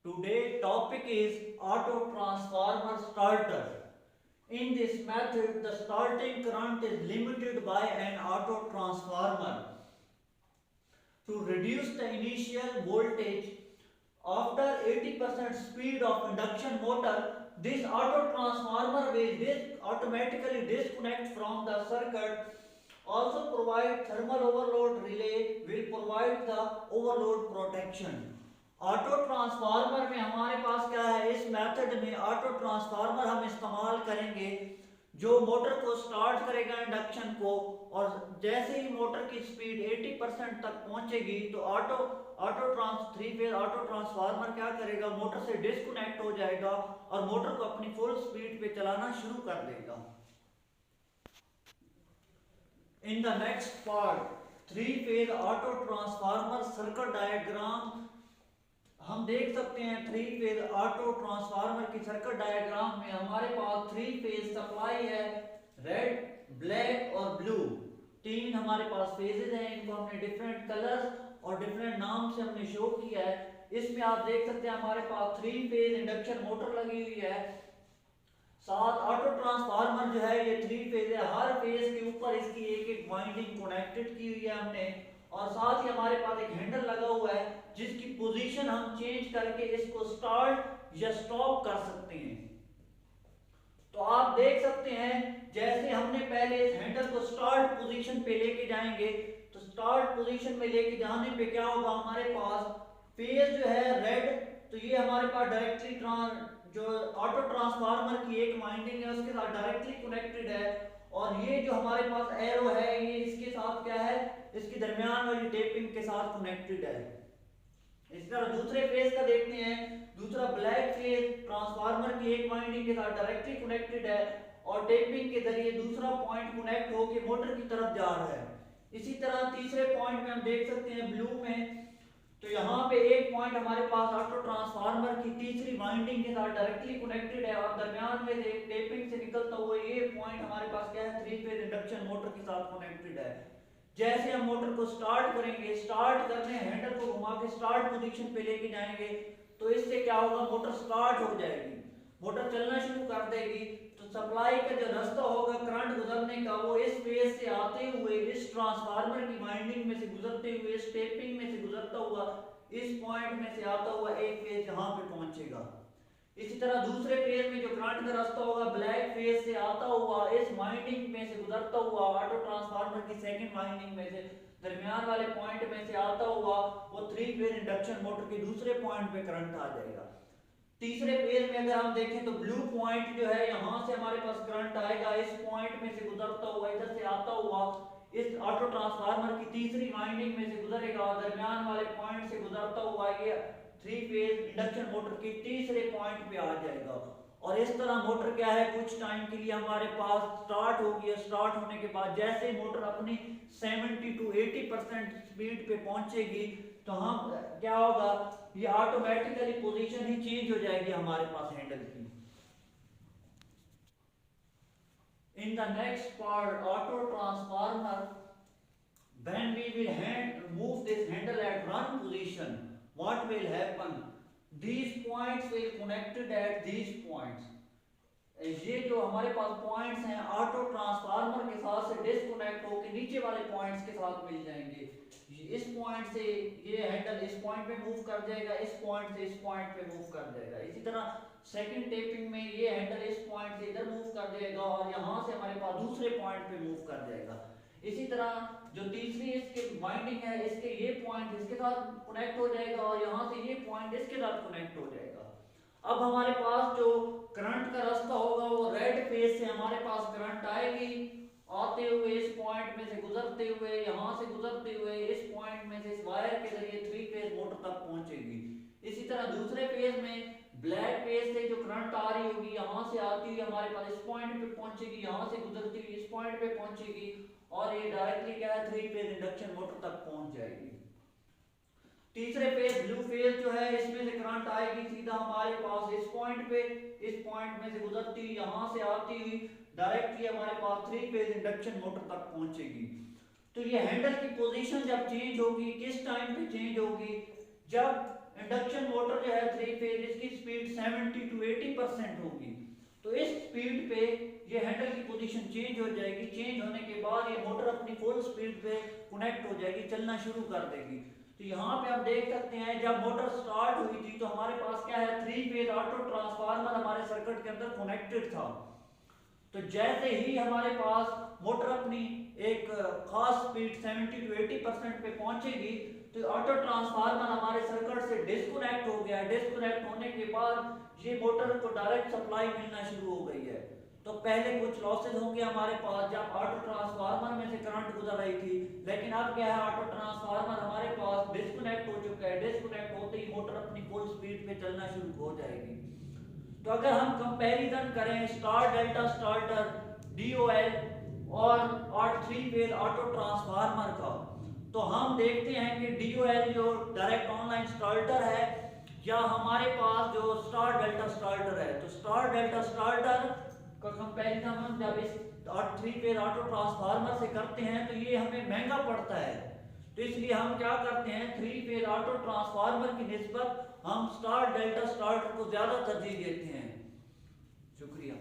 Today topic is auto transformer starter. In this method, the starting current is limited by an auto transformer. To reduce the initial voltage after 80% speed of induction motor, this auto transformer will automatically disconnect from the circuit. Also provide thermal overload relay will provide the overload protection. Auto transformer में हमारे पास क्या है, इस method में auto transformer हम इस्तेमाल करेंगे जो मोटर को स्टार्ट करेगा इंडक्शन को, और जैसे ही मोटर की स्पीड 80% तक पहुंचेगी तो थ्री फेज ऑटो ट्रांसफार्मर क्या करेगा, मोटर से डिस्कनेक्ट हो जाएगा और मोटर को अपनी फुल स्पीड पे चलाना शुरू कर देगा। In the next part three phase auto transformer circuit diagram हम देख सकते हैं। थ्री फेज ऑटो ट्रांसफार्मर की सर्किट डायग्राम में हमारे पास थ्री फेज सप्लाई है, रेड, ब्लैक और ब्लू, तीन हमारे पास फेजेस हैं। इनको हमने डिफरेंट कलर्स और डिफरेंट नाम से हमने शो किया है। इसमें आप देख सकते हैं हमारे पास थ्री फेज इंडक्शन मोटर लगी हुई है, साथ ऑटो ट्रांसफार्मर जो है ये थ्री फेज है, हर फेज के ऊपर इसकी एक एक वाइंडिंग कनेक्टेड की हुई है हमने, और साथ ही हमारे पास एक हैंडल लगा हुआ है जिसकी पोजीशन हम चेंज करके इसको स्टार्ट या स्टॉप कर सकते हैं। तो आप देख सकते हैं जैसे हमने पहले इस हैंडल को स्टार्ट पोजीशन पे लेके जाएंगे तो स्टार्ट पोजीशन में लेके जाने पे क्या होगा, हमारे पास फेज जो है रेड, तो ये हमारे पास डायरेक्टली जो ऑटो ट्रांसफार्मर की एक वाइंडिंग है उसके साथ डायरेक्टली कनेक्टेड है, और ये जो हमारे पास एरो है ये इसके साथ क्या है, इसके दरमियान वाली टेपिंग के साथ कनेक्टेड है। इस तरह दूसरे फेज का देखते हैं, दूसरा ब्लैक फेज ट्रांसफार्मर की एक वाइंडिंग के साथ डायरेक्टली कनेक्टेड है और टेपिंग के जरिए दूसरा पॉइंट कनेक्ट होकर मोटर की तरफ जा रहा है। इसी तरह तीसरे पॉइंट में हम देख सकते हैं ब्लू में, तो यहाँ पे एक पॉइंट हमारे पास ऑटो ट्रांसफार्मर की तीसरी वाइंडिंग के साथ डायरेक्टली कनेक्टेड है और दरमियान में से टेपिंग से निकलता हुआ ये पॉइंट हमारे पास क्या है, थ्री फेज इंडक्शन मोटर के साथ कनेक्टेड है। जैसे हम मोटर को स्टार्ट करेंगे, स्टार्ट करने हैंडल को घुमा के स्टार्ट पोजीशन पे लेके जाएंगे तो इससे क्या होगा, मोटर स्टार्ट हो जाएगी, मोटर चलना शुरू कर देगी। तो सप्लाई का जो रास्ता होगा करंट गुजरने का वो इस फेज से आते हुए इस ट्रांसफार्मर की वाइंडिंग में से गुजरते हुए इस टेपिंग में से गुजरता हुआ इस पॉइंट में से आता हुआ एक फेज यहाँ पे पहुंचेगा। इसी तरह दूसरे फेज में जो करंट का रास्ता होगा ब्लैक फेज से आता हुआ इस वाइंडिंग में से गुजरता हुआ ऑटो ट्रांसफार्मर की सेकंड वाइंडिंग में से दरमियान वाले पॉइंट में से आता हुआ वो थ्री फेज इंडक्शन मोटर के दूसरे पॉइंट पे करंट आ जाएगा। तीसरे फेज में अगर हम देखें तो ब्लू पॉइंट जो है यहाँ से हमारे पास करंट आएगा, इस पॉइंट में से गुजरता हुआ इधर से आता हुआ इस ऑटो ट्रांसफार्मर की तीसरी वाइंडिंग में से गुजरेगा और दरमियान वाले पॉइंट से गुजरता हुआ ये थ्री फेज इंडक्शन मोटर के तीसरे पॉइंट पे आ जाएगा। और इस तरह मोटर क्या है, कुछ टाइम के लिए हमारे पास स्टार्ट होगी। स्टार्ट होने के बाद जैसे मोटर अपनी 70 to 80% स्पीड पे पहुंचेगी तो हम क्या होगा, ये ऑटोमेटिकली पोजीशन ही चेंज हो जाएगी हमारे पास हैंडल की। In the next part auto transformer, when we will move this handle at run position, what will happen, these points will connected at these points। ये जो हमारे पास पॉइंट्स हैं ऑटो ट्रांसफार्मर के साथ से डिस्कनेक्ट होकर नीचे वाले पॉइंट्स के साथ मिल जाएंगे। इस पॉइंट से ये हैंडल इस पॉइंट पे मूव कर जाएगा, इस पॉइंट से इस पॉइंट पे मूव कर जाएगा। इसी तरह सेकंड टेपिंग में ये हैंडल इस पॉइंट से इधर मूव कर जाएगा और यहाँ से हमारे पास दूसरे पॉइंट पे मूव कर जाएगा। इसी तरह जो तीसरी इसके वाइंडिंग है इसके ये पॉइंट इसके साथ कनेक्ट हो जाएगा और यहाँ से ये पॉइंट इसके साथ कनेक्ट हो जाएगा। अब हमारे पास जो करंट का रास्ता होगा वो रेड फेज से हमारे पास करंट आएगी, आते हुए इस पॉइंट में से गुजरते हुए यहाँ से गुजरते हुए इस पॉइंट में से इस वायर के जरिए थ्री फेज मोटर तक पहुंचेगी। इसी तरह दूसरे फेज में ब्लैक फेज से जो करंट आ रही होगी यहाँ से आती हुई हमारे पास इस पॉइंट पे पहुंचेगी, यहाँ से गुजरती हुई इस पॉइंट पे पहुंचेगी और ये डायरेक्टली क्या है, थ्री फेज इंडक्शन मोटर तक पहुंच जाएगी। तीसरे फेज ब्लू फेज जो है इसमें से करंट आएगी सीधा हमारे पास इस पॉइंट पे, इस पॉइंट में से गुजरती हुई यहाँ से आती हुई डायरेक्टली हमारे पास थ्री फेज इंडक्शन मोटर तक पहुंचेगी। तो ये हैंडल की पोजीशन जब चेंज होगी, किस टाइम पे चेंज होगी, जब इंडक्शन मोटर जो है 3 फेज, इसकी स्पीड 70 to 80% होगी। तो इस स्पीड पे ये हैंडल की पोजीशन चेंज हो जाएगी। चेंज होने के बाद ये मोटर अपनी फुल स्पीड पे कनेक्ट हो जाएगी, चलना शुरू कर देगी। तो यहाँ पे आप देख सकते हैं जब मोटर स्टार्ट हुई थी तो हमारे पास क्या है, 3 फेज ऑटो ट्रांसफार्मर हमारे सर्किट के अंदर कनेक्टेड था। तो जैसे ही हमारे पास मोटर अपनी एक खास स्पीड 70 to 80% पे पहुंचेगी तो ऑटो ट्रांसफार्मर हमारे सर्किट से डिस्कनेक्ट हो गया। डिस्कनेक्ट होने के बाद ये मोटर को डायरेक्ट सप्लाई मिलना शुरू हो गई है। तो पहले कुछ लॉसेज होंगे हमारे पास जब ऑटो ट्रांसफार्मर में से करंट गुजर रही थी, लेकिन अब क्या है, ऑटो ट्रांसफार्मर हमारे पास डिस्कनेक्ट हो चुका है। डिस्कनेक्ट होते ही मोटर अपनी फुल स्पीड पे चलना शुरू हो जाएगी। तो अगर हम कंपैरिजन करें स्टार डेल्टा स्टार्टर DOL और 3 फेज ऑटो ट्रांसफार्मर का, तो हम देखते हैं कि DOL जो डायरेक्ट ऑनलाइन स्टार्टर है या हमारे पास जो स्टार डेल्टा स्टार्टर है, तो स्टार डेल्टा स्टार्टर का कंपैरिजन हम जब इस 3 फेज ऑटो ट्रांसफार्मर से करते हैं तो ये हमें महंगा पड़ता है। तो इसलिए हम क्या करते हैं, 3 फेज ऑटो ट्रांसफार्मर की निस्बत हम स्टार डेल्टा स्टार्टर को ज्यादा तरजीह देते हैं। शुक्रिया।